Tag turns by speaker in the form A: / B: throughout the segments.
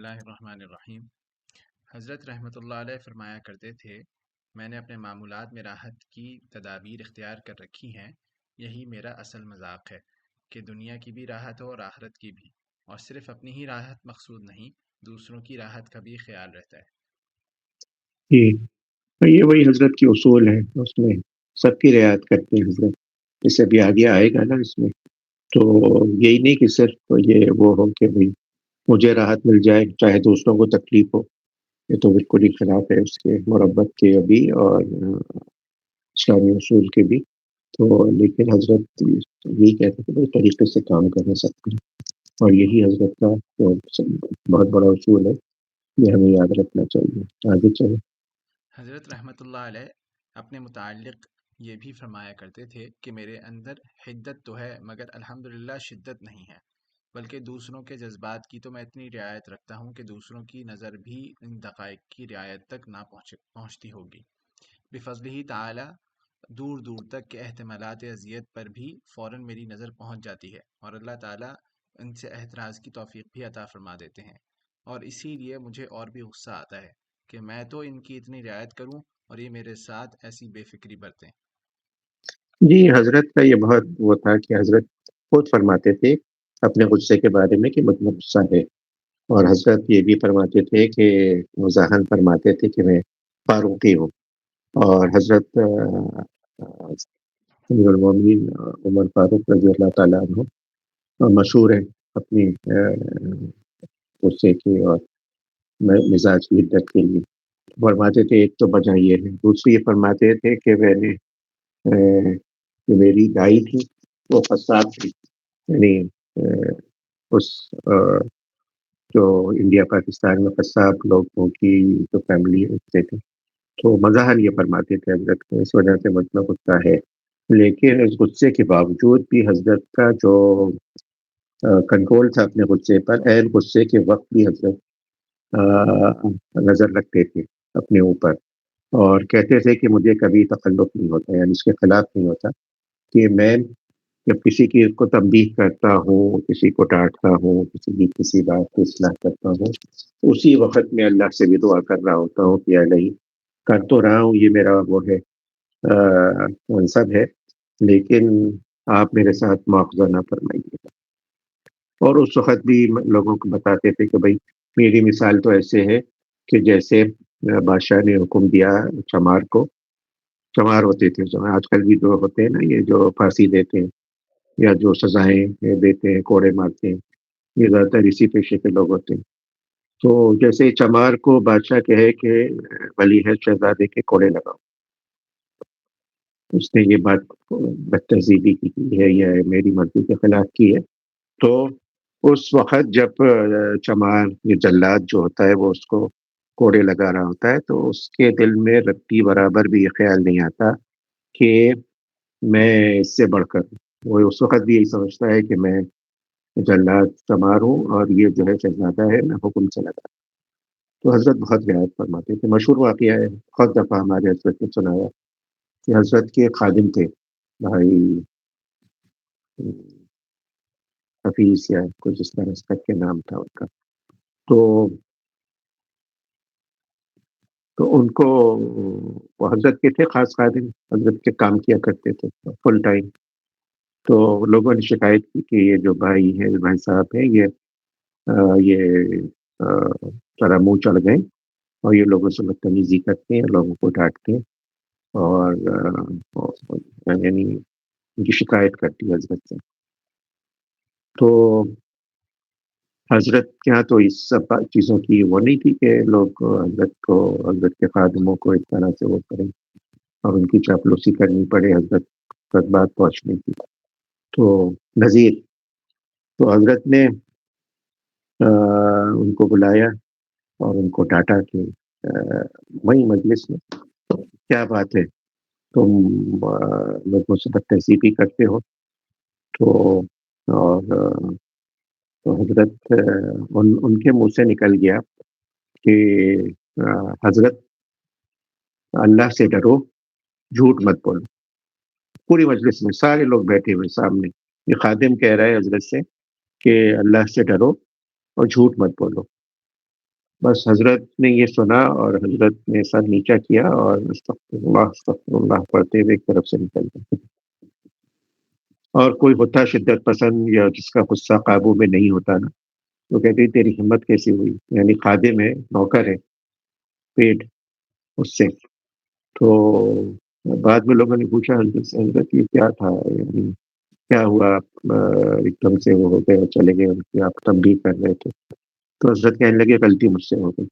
A: اللہ الرحمن الرحیم۔ حضرت رحمۃ اللہ علیہ فرمایا کرتے تھے، میں نے اپنے معمولات میں راحت کی تدابیر اختیار کر رکھی ہیں، یہی میرا اصل مذاق ہے کہ دنیا کی بھی راحت ہو اور آخرت کی بھی، اور صرف اپنی ہی راحت مقصود نہیں، دوسروں کی راحت کا بھی خیال رہتا ہے۔
B: جی، یہ وہی حضرت کی اصول ہے، اس میں سب کی رعایت کرتے ہیں حضرت، جس سے بھی آگے آئے گا نا اس میں، تو یہی نہیں کہ صرف یہ وہ ہو کہ بھائی مجھے راحت مل جائے چاہے دوسروں کو تکلیف ہو، یہ تو بالکل ہی خلاف ہے اس کے مربت کے بھی اور اسلامی اصول کے بھی۔ تو لیکن حضرت یہی کہتے ہیں کہ بھائی طریقے سے کام کریں سب کو، اور یہی حضرت کا جو بہت بڑا اصول ہے، یہ ہمیں یاد رکھنا چاہیے۔ آگے چلیں۔
A: حضرت رحمۃ اللہ علیہ اپنے متعلق یہ بھی فرمایا کرتے تھے کہ میرے اندر حدت تو ہے مگر الحمدللہ شدت نہیں ہے، بلکہ دوسروں کے جذبات کی تو میں اتنی رعایت رکھتا ہوں کہ دوسروں کی نظر بھی ان دقائق کی رعایت تک نہ پہنچتی ہوگی۔ بفضلہ تعالی دور دور تک کے احتمالات اذیت پر بھی فوراً میری نظر پہنچ جاتی ہے، اور اللہ تعالیٰ ان سے احتراز کی توفیق بھی عطا فرما دیتے ہیں، اور اسی لیے مجھے اور بھی غصہ آتا ہے کہ میں تو ان کی اتنی رعایت کروں اور یہ میرے ساتھ ایسی بے فکری برتیں۔
B: جی، حضرت کا یہ بہت وہ تھا کہ حضرت خود فرماتے تھے اپنے غصے کے بارے میں کہ مجھ میں غصہ ہے، اور حضرت یہ بھی فرماتے تھے کہ مزاحن فرماتے تھے کہ میں فاروقی ہوں، اور حضرت امیر المومنین عمر فاروق رضی اللہ تعالیٰ عنہ مشہور ہے اپنی غصے کی اور مزاج کی حدت کے لیے۔ فرماتے تھے ایک تو وجہ یہ ہے، دوسری یہ فرماتے تھے کہ میں نے جو میری دائی تھی وہ قصاب تھی، یعنی اس جو انڈیا پاکستان میں قصاب لوگوں کی جو فیملی ہوتے تھے، تو مظاہر یہ فرماتے تھے حضرت کو، اس وجہ سے مجھ غصہ ہے۔ لیکن اس غصے کے باوجود بھی حضرت کا جو کنٹرول تھا اپنے غصے پر، عین غصے کے وقت بھی حضرت نظر رکھتے تھے اپنے اوپر، اور کہتے تھے کہ مجھے کبھی تکلف نہیں ہوتا، یعنی اس کے خلاف نہیں ہوتا کہ میں جب کسی کی کو تنبیہ کرتا ہوں، کسی کو ڈانٹتا ہوں، کسی کی کسی بات کو اصلاح کرتا ہوں، تو اسی وقت میں اللہ سے بھی دعا کر رہا ہوتا ہوں کہ الہی کر تو رہا ہوں، یہ میرا وہ ہے منصب ہے، لیکن آپ میرے ساتھ مواخذہ نہ فرمائیے۔ اور اس وقت بھی لوگوں کو بتاتے تھے کہ بھائی میری مثال تو ایسے ہے کہ جیسے بادشاہ نے حکم دیا چمار کو، چمار ہوتے تھے جو آج کل بھی جو ہوتے ہیں نا، یہ جو پھانسی دیتے ہیں یا جو سزائیں دیتے ہیں، کوڑے مارتے ہیں، یہ زیادہ تر اسی پیشے کے لوگ ہوتے ہیں۔ تو جیسے چمار کو بادشاہ کہے کہ ولی ہے شہزادے کے کوڑے لگاؤ، اس نے یہ بات بد تہذیبی کی ہے یا میری مرضی کے خلاف کی ہے، تو اس وقت جب چمار یہ جلاد جو ہوتا ہے وہ اس کو کوڑے لگا رہا ہوتا ہے، تو اس کے دل میں رتی برابر بھی یہ خیال نہیں آتا کہ میں اس سے بڑھ کر ہوں۔ وہ اس وقت بھی یہی سمجھتا ہے کہ میں جلاد چمار ہوں اور یہ جو ہے شہزادہ ہے، میں حکم سے لگا۔ تو حضرت بہت رعایت فرماتے تھے، مشہور واقعہ ہے، بہت دفعہ ہمارے حضرت نے سنایا کہ حضرت کے خادم تھے بھائی حفیظ یا کچھ اس طرح کا کے نام تھا ان کا، تو تو ان کو وہ حضرت کے تھے خاص خادم، حضرت کے کام کیا کرتے تھے فل ٹائم۔ تو لوگوں نے شکایت کی کہ یہ جو بھائی ہے، بھائی صاحب ہیں، یہ ذرا منہ چڑھ گئے اور یہ لوگوں سے بدتمیزی کرتے ہیں، لوگوں کو ڈانٹتے ہیں، اور یعنی ان کی شکایت کرتی ہے حضرت سے۔ تو حضرت کے یہاں تو اس سب چیزوں کی وہ نہیں تھی کہ لوگ حضرت کے خادموں کو اس طرح سے وہ کریں اور ان کی چاپلوسی کرنی پڑے حضرت تک بات پہنچنے کی۔ تو نذیر، تو حضرت نے ان کو بلایا اور ان کو ڈانٹا کہ وہی مجلس میں کیا بات ہے، تم لوگوں سے بد تہذیبی کرتے ہو۔ تو اور تو حضرت ان کے منہ سے نکل گیا کہ حضرت اللہ سے ڈرو، جھوٹ مت بولو۔ پوری مجلس میں سارے لوگ بیٹھے ہوئے سامنے، یہ خادم کہہ رہا ہے حضرت سے کہ اللہ سے ڈرو اور جھوٹ مت بولو۔ بس حضرت نے یہ سنا اور حضرت نے سر نیچا کیا اور استغفر اللہ پڑھتے ہوئے ایک طرف سے نکل گئے. اور کوئی ہوتا شدت پسند یا جس کا غصہ قابو میں نہیں ہوتا نا، تو کہتے تیری ہمت کیسی ہوئی، یعنی خادم ہے، نوکر ہے، پیٹ اس سے. تو بعد میں لوگوں نے پوچھا حضرت سے، حضرت یہ کیا تھا، یعنی کیا ہوا آپ ایک دم سے وہ ہو گئے اور چلے گئے ان کی، آپ تنبیہ کر رہے تھے. تو حضرت کہنے لگے غلطی مجھ سے ہو گئی.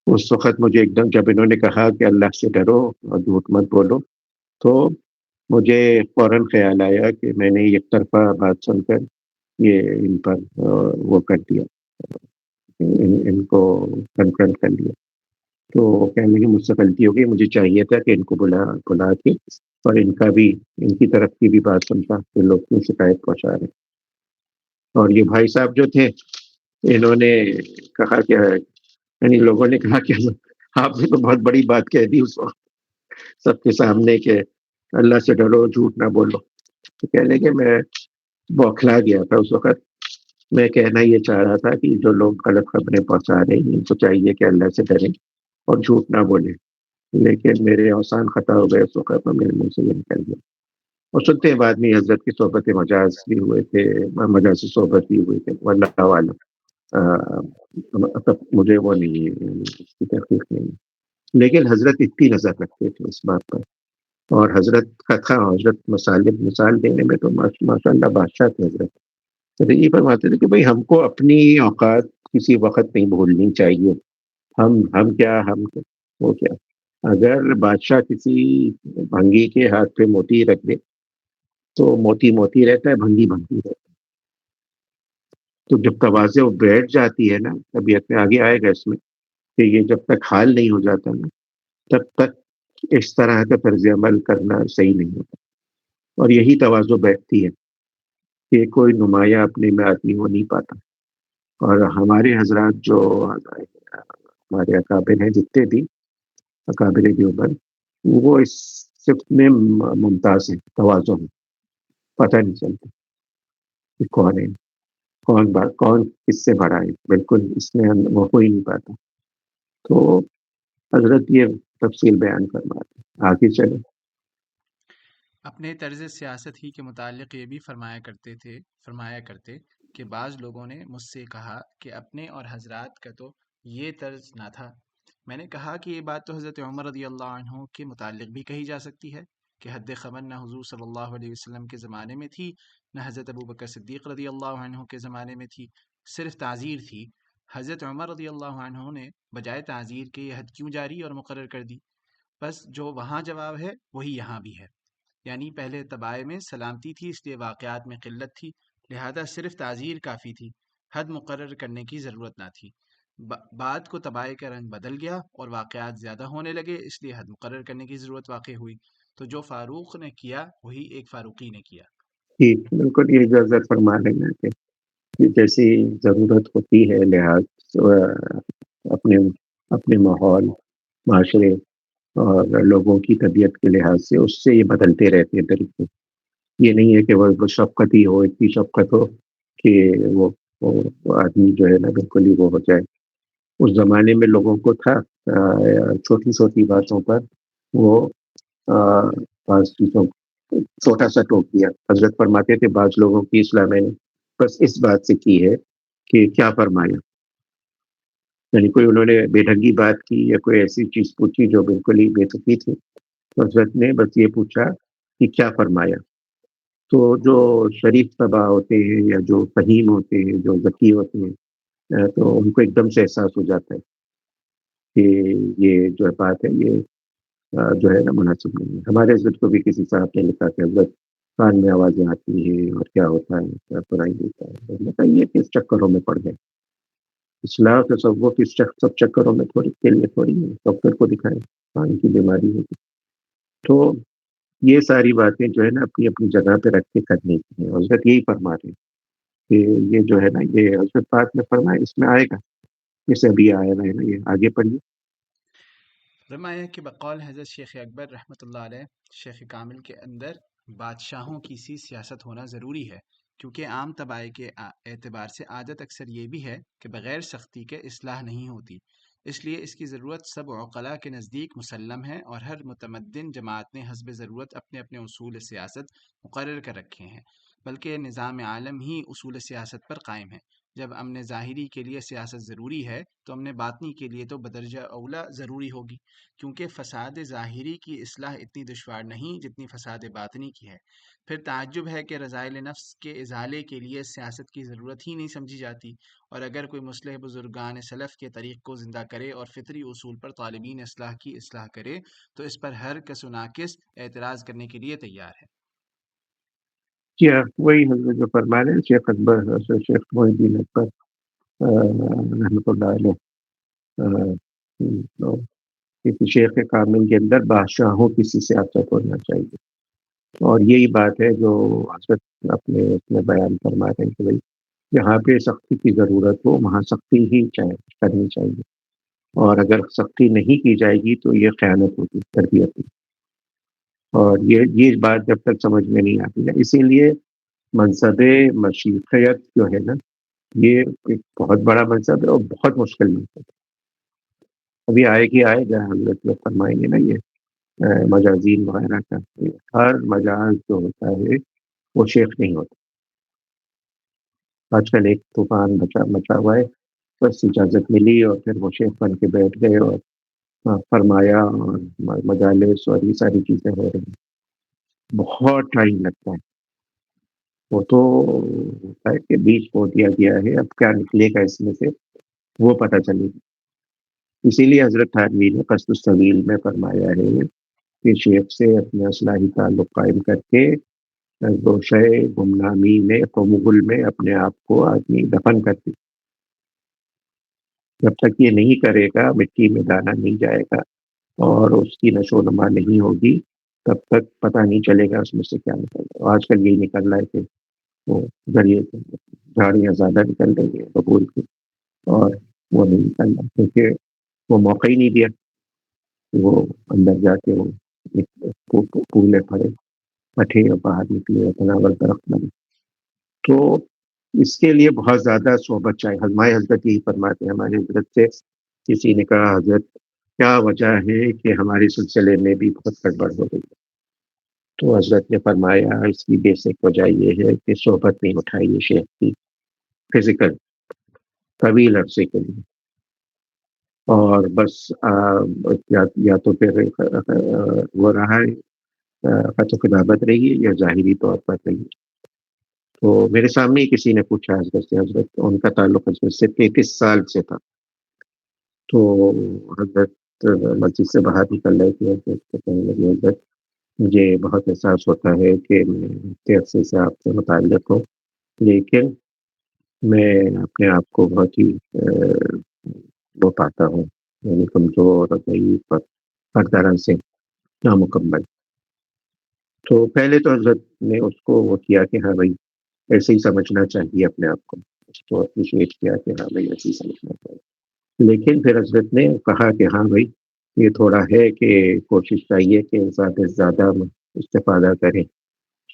B: اس وقت مجھے ایک دم جب انہوں نے کہا کہ اللہ سے ڈرو اور جھوٹ مت بولو، تو مجھے فوراً خیال آیا کہ میں نے ایک طرفہ بات سن کر یہ ان پر وہ کر دیا، ان کو کنفرنٹ کر لیا. تو کہنے لگے مجھ سے غلطی ہو گئی، مجھے چاہیے تھا کہ ان کو بلا کے اور ان کا بھی، ان کی طرف کی بھی بات سنتا کہ لوگ کیوں شکایت پہنچا رہے. اور یہ بھائی صاحب جو تھے انہوں نے کہا کہ، یعنی لوگوں نے کہا کہ آپ نے تو بہت بڑی بات کہہ دی اس وقت سب کے سامنے کہ اللہ سے ڈرو جھوٹ نہ بولو. تو کہنے لگے میں بوکھلا گیا تھا اس وقت. میں کہنا یہ چاہ رہا تھا کہ جو لوگ غلط خبریں پہنچا رہے ہیں ان کو چاہیے کہ اللہ سے ڈریں اور جھوٹ نہ بولیں، لیکن میرے اوسان خطا ہو گئے اس وقت اور میرے منہ سے یہ نکل گیا. اور سنتے ہیں بعد میں حضرت کی صحبت مجاز بھی ہوئے تھے، مجاز صحبت بھی ہوئے تھے، واللہ عالم. تب مجھے وہ نہیں ہے، اس کی تحقیق نہیں ہے. لیکن حضرت اتنی نظر رکھتے تھے اس بات پر. اور حضرت کا تھا، حضرت مثال دینے میں تو ماشاء اللہ بادشاہ تھے حضرت. تو یہ فرماتے تھے کہ بھائی ہم کو اپنی اوقات کسی وقت نہیں بھولنی چاہیے. ہم کیا، وہ کیا. اگر بادشاہ کسی بھنگی کے ہاتھ پہ موتی رکھ دے تو موتی موتی رہتا ہے، بھنگی بھنگی رہتا ہے. تو جب تواضع بیٹھ جاتی ہے نا طبیعت میں، آگے آئے گا اس میں کہ یہ جب تک حال نہیں ہو جاتا نا تب تک اس طرح کا طرز عمل کرنا صحیح نہیں ہوتا. اور یہی تواضع بیٹھتی ہے کہ کوئی نمایاں اپنے میں آدمی وہ نہیں پاتا. اور ہمارے حضرات جو ہمارے اکابر ہیں جتنے بھی اکابر دیوبند، وہ اس صفت میں ممتاز ہیں، تواضع میں. پتہ نہیں چلتا کہ کون ہے، کون کس سے بڑا ہے، بالکل اس میں وہ ہو ہی نہیں پاتا. تو حضرت یہ تفصیل بیان فرماتے ہیں. آگے چلیں.
A: اپنے طرز سیاست ہی کے متعلق یہ بھی فرمایا کرتے کہ بعض لوگوں نے مجھ سے کہا کہ اپنے اور حضرات کا تو یہ طرز نہ تھا. میں نے کہا کہ یہ بات تو حضرت عمر رضی اللہ عنہ کے متعلق بھی کہی جا سکتی ہے کہ حد خبر نہ حضور صلی اللہ علیہ وسلم کے زمانے میں تھی، نہ حضرت ابو بکر صدیق رضی اللہ عنہ کے زمانے میں تھی، صرف تعزیر تھی. حضرت عمر رضی اللہ عنہ نے بجائے تعزیر کے یہ حد کیوں جاری اور مقرر کر دی؟ بس جو وہاں جواب ہے وہی یہاں بھی ہے. یعنی پہلے طبائع میں سلامتی تھی اس لیے واقعات میں قلت تھی، لہذا صرف تعزیر کافی تھی، حد مقرر کرنے کی ضرورت نہ تھی. بعد کو طبائع کا رنگ بدل گیا اور واقعات زیادہ ہونے لگے، اس لیے حد مقرر کرنے کی ضرورت واقع ہوئی. تو جو فاروق نے کیا وہی ایک فاروقی نے کیا.
B: ٹھیک، بالکل یہ اجازت فرما لینا کہ جیسی ضرورت ہوتی ہے لحاظ اپنے اپنے ماحول، معاشرے اور لوگوں کی طبیعت کے لحاظ سے اس سے یہ بدلتے رہتے ہیں طریقے. یہ نہیں ہے کہ وہ شفقت ہی ہو، اتنی شفقت ہو کہ وہ آدمی جو ہے نا بالکل ہی وہ ہو جائے. اس زمانے میں لوگوں کو تھا چھوٹی چھوٹی باتوں پر وہ بعض چیزوں چھوٹا سا ٹوک دیا. حضرت فرماتے تھے بعض لوگوں کی اصلاح میں نے بس اس بات سے کی ہے کہ کیا فرمایا. یعنی کوئی انہوں نے بے ڈھنگی بات کی یا کوئی ایسی چیز پوچھی جو بالکل ہی بے تکی تھی، تو حضرت نے بس یہ پوچھا کہ کیا فرمایا. تو جو شریف طبع ہوتے ہیں یا جو فہیم ہوتے ہیں، جو ذکی ہوتے ہیں، تو ان کو ایک دم سے احساس ہو جاتا ہے کہ یہ جو بات ہے یہ جو ہے نا مناسب نہیں ہے. ہمارے حضرت کو بھی کسی صاحب نے لکھا کہ حضرت کان میں آوازیں آتی ہیں اور کیا ہوتا ہے، کیا سنائی دیتا ہے. بتائیے کس چکروں میں پڑ گئے. اصلاح تصوف اس سب چکروں میں تھوڑی کے لیے تھوڑی ہے. ڈاکٹر کو دکھائیں، کان کی بیماری ہوگی. تو یہ ساری باتیں جو ہے نا اپنی اپنی جگہ پہ رکھ کے کرنی چاہیے. حضرت یہی فرما رہے ہیں کہ یہ جو ہے نا یہ حضرت پاک نے فرمایا اس میں آئے گا، جیسے ابھی آیا ہے نا. یہ آگے پڑھیے.
A: فرمایا کہ بقول حضرت شیخ اکبر رحمۃ اللہ علیہ، شیخ کامل کے اندر بادشاہوں کی سی سیاست ہونا ضروری ہے کیونکہ عام طباع کے اعتبار سے عادت اکثر یہ بھی ہے کہ بغیر سختی کے اصلاح نہیں ہوتی، اس لیے اس کی ضرورت سب عقلاء کے نزدیک مسلم ہے، اور ہر متمدن جماعت نے حسب ضرورت اپنے اپنے اصول سیاست مقرر کر رکھے ہیں، بلکہ نظام عالم ہی اصول سیاست پر قائم ہے۔ جب امن ظاہری کے لیے سیاست ضروری ہے تو امن باطنی کے لیے تو بدرجہ اولا ضروری ہوگی، کیونکہ فساد ظاہری کی اصلاح اتنی دشوار نہیں جتنی فساد باطنی کی ہے۔ پھر تعجب ہے کہ رذائل نفس کے ازالے کے لیے سیاست کی ضرورت ہی نہیں سمجھی جاتی، اور اگر کوئی مصلح بزرگان سلف کے طریق کو زندہ کرے اور فطری اصول پر طالبین اصلاح کی اصلاح کرے تو اس پر ہر کس و ناقص اعتراض کرنے کے لیے تیار ہے۔
B: جی ہاں، وہی حضرت جو فرما رہے ہیں شیخ اکبر شیخ محی الدین اکبر رحمۃ اللہ علیہ، تو کسی شیخ کامل کے اندر بادشاہوں کی سی سیاست ہونا چاہیے، اور یہی بات ہے جو حضرت اپنے بیان فرما رہے ہیں کہ بھائی جہاں پہ سختی کی ضرورت ہو وہاں سختی ہی کرنی چاہیے، اور اگر سختی نہیں کی جائے گی تو یہ خیانت ہوگی تربیت میں، اور یہ بات جب تک سمجھ میں نہیں آتی ہے، اسی لیے منصب مشیخیت جو ہے نا، یہ ایک بہت بڑا منصب ہے اور بہت مشکل منصب ہے۔ ابھی آئے گی آئے گا حضرت لوگ فرمائیں گے نا یہ مجازین وغیرہ کا، ہر مجاز جو ہوتا ہے وہ شیخ نہیں ہوتا۔ آج کل ایک طوفان مچا ہوا ہے، بس اجازت ملی اور پھر وہ شیخ بن کے بیٹھ گئے، اور فرمایا اور مجالس اور یہ ساری چیزیں ہو رہی ہیں، بہت ٹائم لگتا ہے۔ وہ تو ہوتا ہے کہ بیج بو دیا گیا ہے، اب کیا نکلے گا اس میں سے وہ پتہ چلے گا۔ اسی لیے حضرت تھانوی نے قصد السبیل میں فرمایا ہے کہ شیخ سے اپنا اصلاحی تعلق قائم کر کے گوشہ گمنامی میں مغل میں اپنے آپ کو آدمی دفن کر دے۔ جب تک یہ نہیں کرے گا مٹی میں دانا نہیں جائے گا اور اس کی نشو و نما نہیں ہوگی، تب تک پتہ نہیں چلے گا اس میں سے کیا نکل گا۔ آج کل یہی نکل رہا ہے کہ وہ ذریعے جھاڑیاں زیادہ نکل رہی ہیں ببول کی، اور وہ نہیں نکل رہا کیونکہ وہ موقع ہی نہیں دیا کہ وہ اندر جا کے وہ پھولے پھڑے پٹھے اور باہر نکلے اتنا درخت بنے۔ تو اس کے لیے بہت زیادہ صحبت چاہیے۔ ہمارے حضرت یہی فرماتے ہیں، ہمارے حضرت سے کسی نے کہا حضرت کیا وجہ ہے کہ ہمارے سلسلے میں بھی بہت گڑبڑ ہو گئی؟ تو حضرت نے فرمایا اس کی بیسک وجہ یہ ہے کہ صحبت نہیں اٹھائی ہے شیخ کی فزیکل طویل عرصے کے لیے، اور بس یا تو پھر وہ رہا ہے خط و کتابت رہی ہے یا ظاہری طور پر رہی ہے۔ تو میرے سامنے ہی کسی نے پوچھا حضرت سے، حضرت ان کا تعلق حضرت سے 33 سال سے تھا، تو حضرت مسجد سے باہر نکل رہے تھے، حضرت کو کہنے لگے حضرت مجھے بہت احساس ہوتا ہے کہ میں اتنے عرصے سے آپ سے متعلق ہوں، لیکن میں اپنے آپ کو بہت ہی وہ پاتا ہوں، یعنی کمزور اور ضعیف اور ہر طرح سے نامکمل۔ تو پہلے تو حضرت نے اس کو وہ کیا کہ ہاں بھائی ایسے ہی سمجھنا چاہیے اپنے آپ کو، اس کو اپریشیٹ کیا کہ ہاں بھائی ایسے ہی سمجھنا چاہیے، لیکن پھر حضرت نے کہا کہ ہاں بھائی یہ تھوڑا ہے کہ کوشش چاہیے کہ زیادہ سے زیادہ استفادہ کریں،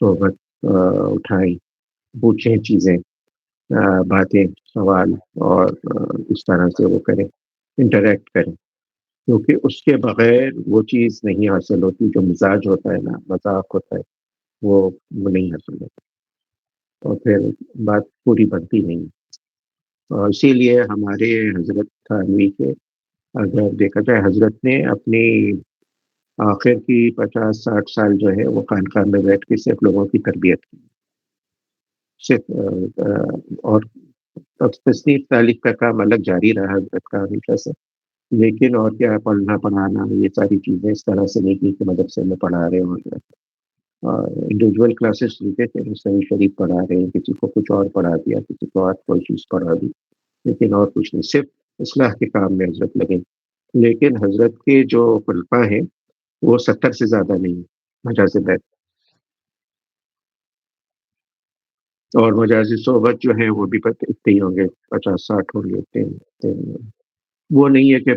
B: صحبت اٹھائیں، پوچھیں چیزیں، باتیں سوال، اور اس طرح سے وہ کریں، انٹریکٹ کریں، کیونکہ اس کے بغیر وہ چیز نہیں حاصل ہوتی جو مزاج ہوتا ہے نا، مذاق ہوتا ہے، وہ نہیں حاصل ہوتا، اور پھر بات پوری بنتی نہیں۔ اور اسی لیے ہمارے حضرت تھانوی کے اگر دیکھا جائے، حضرت نے اپنی آخر کی 50-60 سال جو ہے وہ خانقاہ میں بیٹھ کے صرف لوگوں کی تربیت کی، صرف اور تصنیف تالیف کا کام الگ جاری رہا حضرت کا ہمیشہ سے، لیکن اور کیا پڑھنا پڑھانا یہ ساری چیزیں اس طرح سے نہیں کی کہ مدرسے میں پڑھا رہے ہوں، انڈیویجول کلاسز لیتے تھے، مستوی شریف پڑھا رہے ہیں، کسی کو کچھ اور پڑھا دیا، کسی کو اور کوئی چیز پڑھا دی، لیکن اور کچھ نہیں، صرف اصلاح کے کام میں حضرت لگے۔ لیکن حضرت کے جو خلفاء ہیں وہ 70 سے زیادہ نہیں ہیں مجاز بیت، اور مجازی صحبت جو ہے وہ بھی اتنے ہی ہوں گے، 50-60 ہوں گے، اتنے ہوں گے۔ وہ نہیں ہے کہ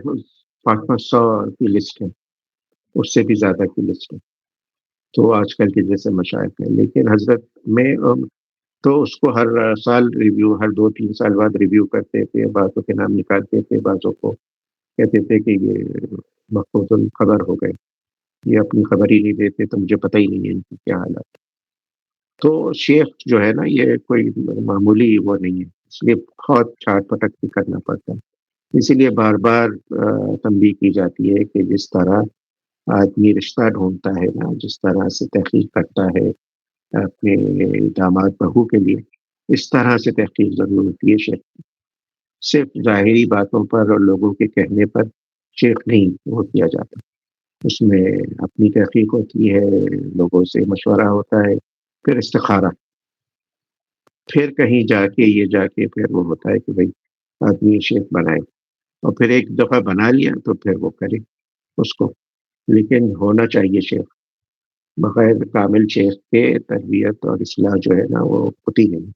B: 500 کی لسٹ ہے، اس سے بھی زیادہ کی لسٹ ہے، تو آج کل کے جیسے مشائخ ہیں، لیکن حضرت میں تو اس کو ہر سال ریویو، ہر 2-3 سال بعد ریویو کرتے تھے، بعضوں کے نام نکالتے تھے، بعضوں کو کہتے تھے کہ یہ محفوظ الخبر ہو گئے، یہ اپنی خبر ہی نہیں دیتے، تو مجھے پتہ ہی نہیں ہے ان کی کیا حالات۔ تو شیخ جو ہے نا یہ کوئی معمولی وہ نہیں ہے، اس لیے بہت چھاٹ پٹک بھی کرنا پڑتا ہے، اسی لیے بار بار تنبیہ کی جاتی ہے کہ جس طرح آدمی رشتہ ڈھونڈتا ہے نا، جس طرح سے تحقیق کرتا ہے اپنے داماد بہو کے لیے، اس طرح سے تحقیق ضرور ہوتی ہے شیخ۔ صرف ظاہری باتوں پر اور لوگوں کے کہنے پر شیخ نہیں وہ کیا جاتا، اس میں اپنی تحقیق ہوتی ہے، لوگوں سے مشورہ ہوتا ہے، پھر استخارہ، پھر کہیں جا کے یہ جا کے پھر وہ ہوتا ہے کہ بھئی آدمی شیخ بنائے، اور پھر ایک دفعہ بنا لیا تو پھر وہ کرے اس کو، لیکن ہونا چاہیے شیخ، بغیر کامل شیخ کے تربیت اور اصلاح جو ہے نا وہ ہوتی نہیں۔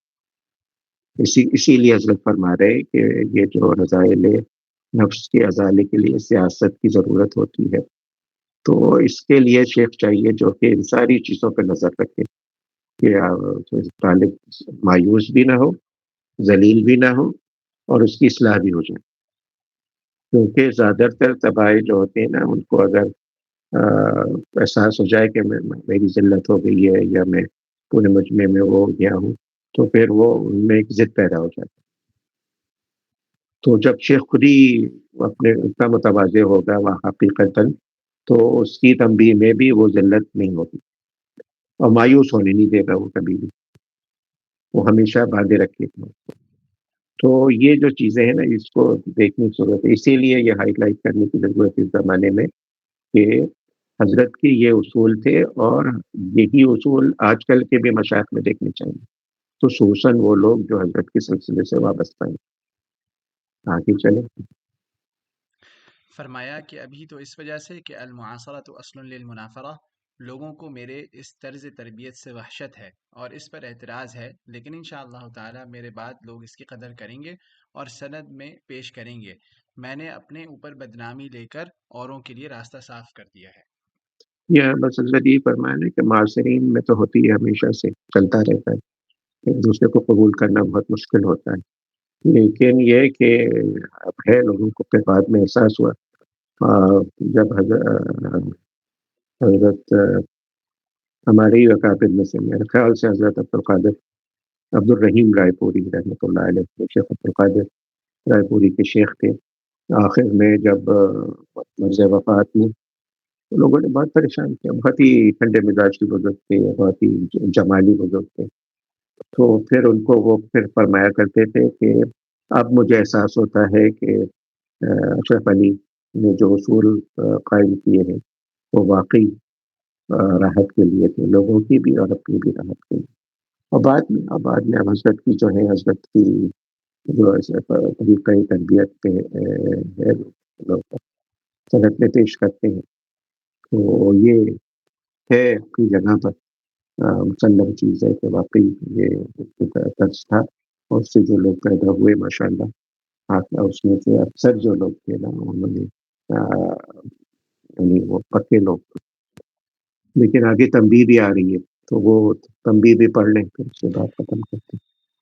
B: اسی لیے حضرت فرما رہے کہ یہ جو رضائل نفس کے ازالے کے لیے سیاست کی ضرورت ہوتی ہے، تو اس کے لیے شیخ چاہیے جو کہ ان ساری چیزوں پہ نظر رکھے کہ طالب مایوس بھی نہ ہو، ذلیل بھی نہ ہو، اور اس کی اصلاح بھی ہو جائے، کیونکہ زیادہ تر تباہی جو ہوتے ہیں نا ان کو اگر احساس ہو جائے کہ میری ذلت ہو گئی ہے یا میں پورے مجمع میں وہ ہو گیا ہوں، تو پھر وہ ان میں ایک ضد پیدا ہو جاتی ہے۔ تو جب شیخ خود ہی اپنے اتنا متواضع ہوگا وہ حقیقتاً، تو اس کی تنبیہ میں بھی وہ ذلت نہیں ہوتی، اور مایوس ہونے نہیں دے گا وہ کبھی بھی، وہ ہمیشہ باندھے رکھے گا۔ تو یہ جو چیزیں ہیں نا اس کو دیکھنے کی ضرورت ہے، اسی لیے یہ ہائی لائٹ کرنے کی ضرورت ہے اس زمانے میں کہ حضرت کے یہ اصول تھے، اور یہی اصول آج کل کے بھی مشائخ میں دیکھنے چاہیے، خصوصاً وہ لوگ جو حضرت کے سلسلے سے وابستہ ہیں۔ آگے چلیں۔
A: فرمایا کہ ابھی تو اس وجہ سے کہ المعاصرۃ اصل للمنافرہ، لوگوں کو میرے اس طرز تربیت سے وحشت ہے اور اس پر اعتراض ہے، لیکن انشاءاللہ تعالی میرے بعد لوگ اس کی قدر کریں گے اور سند میں پیش کریں گے۔ میں نے اپنے اوپر بدنامی لے کر اوروں کے لیے راستہ صاف کر دیا ہے۔
B: یہ بس حضرت یہ فرمایا کہ معاصرین میں تو ہوتی ہے، ہمیشہ سے چلتا رہتا ہے، ایک دوسرے کو قبول کرنا بہت مشکل ہوتا ہے، لیکن یہ کہ اب ہے لوگوں کو پھر بعد میں احساس ہوا، جب حضرت ہمارے ہی اکابر میں سے میرے خیال سے حضرت عبد الرحیم رائے پوری رحمۃ اللہ علیہ، شیخ عبد القادر رائے پوری کے شیخ تھے، آخر میں جب مرض وفات میں لوگوں نے بہت پریشان کیا، بہت ہی ٹھنڈے مزاج کے بزرگ تھے، بہت ہی جمالی بزرگ تھے، تو پھر ان کو وہ پھر فرمایا کرتے تھے کہ اب مجھے احساس ہوتا ہے کہ اشرف علی نے جو اصول قائم کیے ہیں وہ واقعی راحت کے لیے تھے، لوگوں کی بھی اور اپنی بھی راحت کے لیے۔ اور بعد میں اب حضرت کی جو ہے، حضرت کی جو طریقہ تربیت پہ ہے، لوگ صنعت میں پیش کرتے ہیں، تو یہ ہے اپنی جگہ پر مسلم چیز ہے کہ واقعی یہ طرز تھا، اور اس سے جو لوگ پیدا ہوئے ماشاءاللہ، اس میں سے اکثر جو لوگ تھے نا انہوں نے یعنی وہ پکے لوگ تھے، لیکن آگے تنبیہ بھی آ رہی ہے، تو وہ تنبیہ بھی پڑھ لیں پھر اس کے بعد ختم کرتے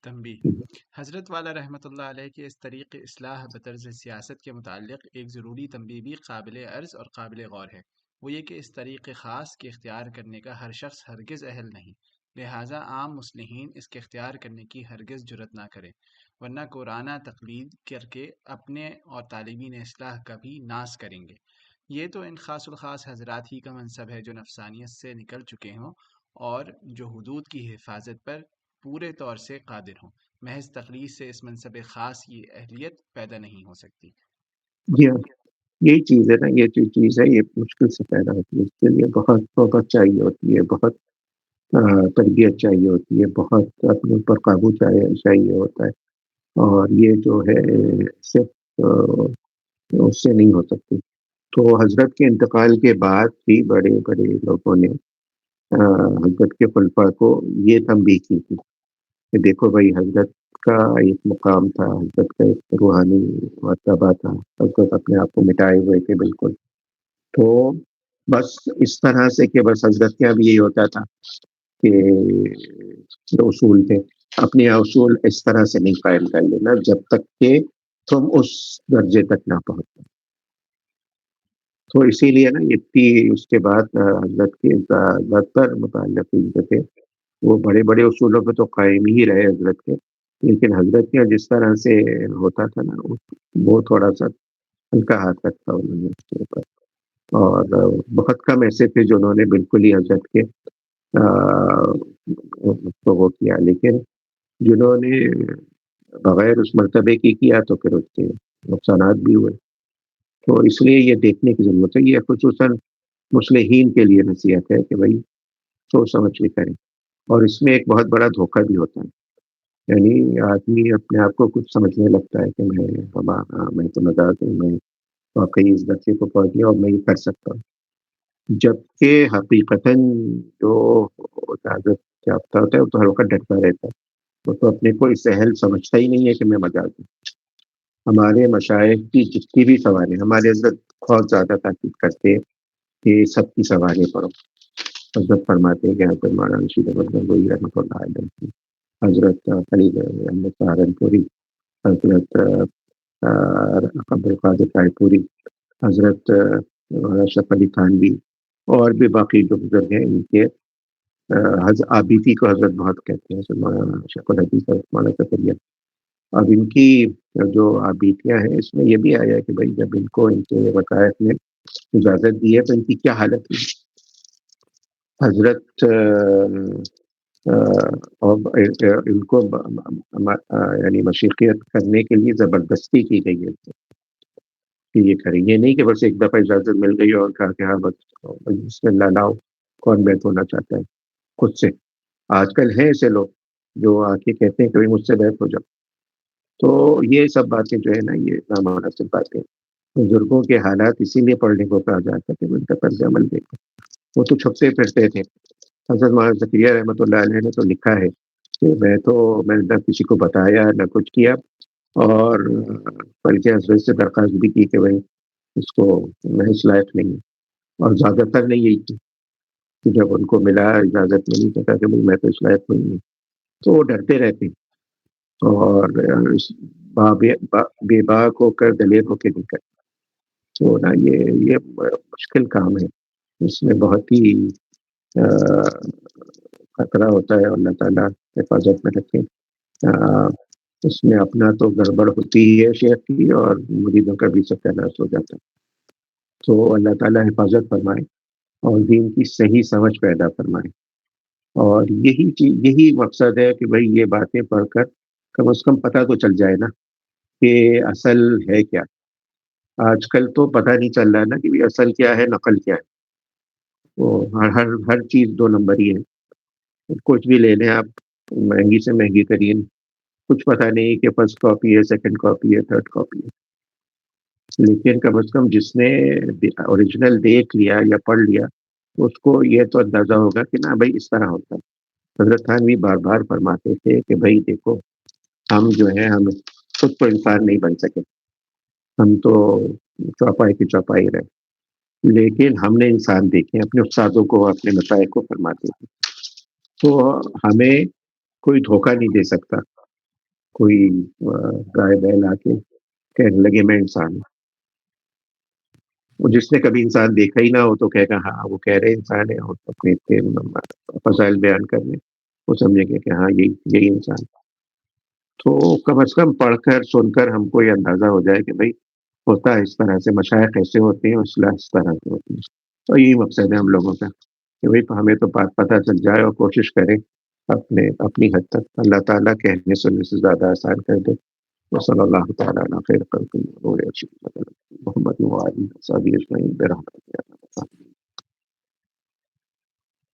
A: تنبیہ:
B: ہیں۔
A: حضرت والا رحمۃ اللہ علیہ کے اس طریق اصلاح بطرز سیاست کے متعلق ایک ضروری تنبیہ بھی قابل عرض اور قابل غور ہے، وہ یہ کہ اس طریق خاص کے اختیار کرنے کا ہر شخص ہرگز اہل نہیں، لہٰذا عام مصلحین اس کے اختیار کرنے کی ہرگز جرت نہ کریں، ورنہ قرآنہ تقلید کر کے اپنے اور طالبین اصلاح کا بھی ناس کریں گے۔ یہ تو ان خاص الخاص حضرات ہی کا منصب ہے جو نفسانیت سے نکل چکے ہوں اور جو حدود کی حفاظت پر پورے طور سے قادر ہوں، محض تقلید سے اس منصب خاص کی اہلیت پیدا نہیں ہو سکتی۔
B: جی ہاں، یہی چیز ہے نا، یہ جو چیز ہے یہ مشکل سے پیدا ہوتی ہے، اس کے لیے بہت صحبت چاہیے ہوتی ہے، بہت تربیت چاہیے ہوتی ہے، بہت اپنے اوپر قابو چاہیے ہوتا ہے، اور یہ جو ہے صرف اس سے نہیں ہو سکتی۔ تو حضرت کے انتقال کے بعد بھی بڑے بڑے لوگوں نے حضرت کے خلفاء کو یہ تنبیہ کی تھی کہ دیکھو بھائی، حضرت کا ایک مقام تھا، حضرت کا ایک روحانی مرتبہ تھا، حضرت اپنے آپ کو مٹائے ہوئے تھے بالکل، تو بس اس طرح سے کہ بس حضرت کے اب یہی ہوتا تھا کہ جو اصول تھے اپنے اصول اس طرح سے نہیں قائم کر لینا جب تک کہ تم اس درجے تک نہ پہنچو. تو اسی لیے نا اتنی اس کے بعد حضرت کے ذات پر متعلق جو تھے وہ بڑے بڑے اصولوں پہ تو قائم ہی رہے حضرت کے، لیکن حضرت کے جس طرح سے ہوتا تھا نا وہ تھوڑا سا ہلکا ہاتھ رکھتا انہوں نے اس کے اوپر. اور بہت کم ایسے تھے جنہوں نے بالکل ہی حضرت کے تو وہ کیا، لیکن جنہوں نے بغیر اس مرتبے کی کیا تو پھر اس کے نقصانات بھی ہوئے. تو اس لیے یہ دیکھنے کی ضرورت ہے، یہ خصوصاً مصلحین کے لیے نصیحت ہے کہ بھائی سوچ سمجھ کے کریں. اور اس میں ایک بہت بڑا دھوکہ بھی ہوتا ہے، یعنی آدمی اپنے آپ کو کچھ سمجھنے لگتا ہے کہ میں تو مزاج ہوں، میں واقعی اس درجے کو پہنچ گیا اور میں یہ کر سکتا ہوں، جبکہ حقیقتاً جو اجازت یافتہ ہوتا ہے وہ تو ہر وقت ڈرتا رہتا ہے، وہ تو اپنے کو اس سہل سمجھتا ہی نہیں ہے کہ میں مجاز ہوں. ہمارے مشائخ کی جتنی بھی سوالیں ہمارے حضرت بہت زیادہ تاکید کرتے ہیں کہ سب کی سوالیں پڑھو. حضرت فرماتے ہیں کہ حضرت مولانا رشید احمد گنگوہی رحمۃ اللہ علیہ کی، حضرت خلیل احمد سہارنپوری، حضرت عبد القادر رائے پوری، حضرت اشرف علی تھانوی اور بھی باقی جو بزرگ ہیں ان کے آبیتی کو حضرت بہت کہتے ہیں، حضرت مولانا شیخ الحدیث مولانا زکریا. اب ان کی جو آبیتیاں ہیں اس میں یہ بھی آیا کہ بھائی جب ان کو ان کے وقائف نے اجازت دی ہے تو ان کی کیا حالت ہوئی. حضرت ان کو یعنی مشیخیت کرنے کے لیے زبردستی کی گئی ہے کہ یہ کریں، یہ نہیں کہ بس ایک دفعہ اجازت مل گئی اور کہا کہ ہاں بس بسم اللہ لاؤ، کون بیت ہونا چاہتا ہے خود سے. آج کل ہیں ایسے لوگ جو آ کے کہتے ہیں کہ بھائی مجھ سے بیت ہو جاؤ. تو یہ سب باتیں جو ہے نا یہ نامناسب باتیں. بزرگوں کے حالات اسی لیے پڑھنے کو کہا جاتا ہے کہ ان کا طرز عمل دیکھو. وہ تو چھپتے پھرتے تھے. حضرت مولانا زکریا رحمۃ اللہ علیہ نے تو لکھا ہے کہ میں نے نہ کسی کو بتایا نہ کچھ کیا، اور بلکہ حضرت سے درخواست بھی کی کہ بھائی اس کو میں اس لائق نہیں ہوں. اور زیادہ تر نے یہی کی کہ جب ان کو ملا اجازت ملی تو کہا کہ بھائی میں تو اس لائق نہیں ہوں. تو وہ ڈرتے رہتے اور بے باک ہو کر دلیر ہو کے نکل. تو نا یہ مشکل کام ہے، اس میں بہت ہی خطرہ ہوتا ہے. اللہ تعالیٰ حفاظت میں رکھے. اس میں اپنا تو گڑبڑ ہوتی ہی ہے شیخ کی، اور مریدوں کا بھی ستیہ ناش ہو جاتا ہے. تو اللہ تعالیٰ حفاظت فرمائے اور دین کی صحیح سمجھ پیدا فرمائے. اور یہی مقصد ہے کہ بھائی یہ باتیں پڑھ کر کم از کم پتہ تو چل جائے نا کہ اصل ہے کیا. آج کل تو پتہ نہیں چل رہا ہے نا کہ اصل کیا ہے نقل کیا ہے. وہ ہر چیز دو نمبر ہی ہے. کچھ بھی لے لیں آپ، مہنگی سے مہنگی ترین، کچھ پتہ نہیں کہ فرسٹ کاپی ہے، سیکنڈ کاپی ہے، تھرڈ کاپی ہے. لیکن کم از کم جس نے اوریجنل دیکھ لیا یا پڑھ لیا اس کو یہ تو اندازہ ہوگا کہ نا بھائی اس طرح ہوتا ہے. حضرت تھانوی بار بار فرماتے تھے کہ بھائی دیکھو ہم جو ہیں ہم خود تو انسان نہیں بن سکے، ہم تو چوپائے کی چوپائی رہے، لیکن ہم نے انسان دیکھے اپنے استادوں کو، اپنے مسائل کو فرماتے تھے. تو ہمیں کوئی دھوکہ نہیں دے سکتا. کوئی گائے بیل آ کے کہنے لگے میں انسان ہوں. وہ جس نے کبھی انسان دیکھا ہی نہ ہو تو کہے گا ہاں وہ کہہ رہے انسان ہے، اور اپنے فضائل بیان کرنے وہ سمجھیں گے کہ ہاں یہی انسان. تو کم از کم پڑھ کر سن کر ہم کو یہ اندازہ ہو جائے کہ بھائی ہوتا ہے اس طرح سے، مشائخ کیسے ہوتے ہیں، اصلاح اس طرح سے ہوتی ہے. تو یہی مقصد ہے ہم لوگوں کا کہ بھائی ہمیں تو بات پتہ چل جائے اور کوشش کریں اپنی حد تک. اللہ تعالیٰ کہنے سننے سے زیادہ آسان کر دے. وصلی اللہ تعالیٰ علی خیر خلقہ محمد وعلی صحابہ اجمعین برحمتہ.